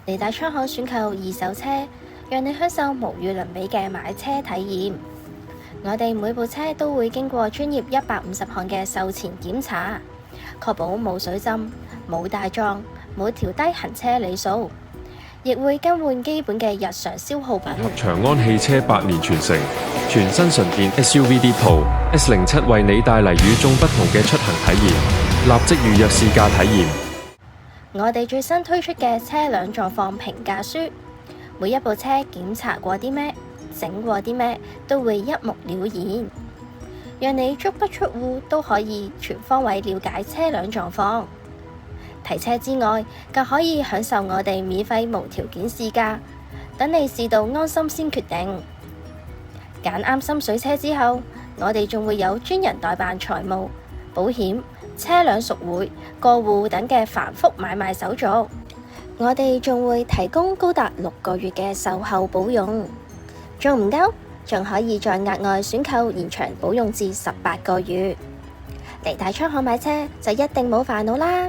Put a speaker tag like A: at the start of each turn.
A: 利大倉行選購二手車，讓你享受無與倫比嘅買車體驗。我哋每部車都會經過專業150項嘅售前檢查，確保冇水浸、冇大撞、冇調低行車里數，亦會更換基本嘅日常消耗品。
B: 長安汽車百年傳承，全新純電 SUV D 途 S07為你帶嚟與眾不同嘅出行體驗，立即預約試駕體驗。
A: 我哋最新推出嘅車輛狀況評價書，每一部車檢查過啲咩、整過啲咩，都會一目了然，讓你足不出戶都可以全方位了解車輛狀況。提車之外，更可以享受我哋免費無條件試駕，等你試到安心先決定。揀啱心水車之後，我哋仲會有專人代辦財務、保險、車輛贖回、過戶等嘅繁複買賣手續。我哋仲會提供高達6個月嘅售後保用，仲唔夠？仲可以再額外選購延長保用至18個月。嚟大倉行買車就一定冇煩惱啦！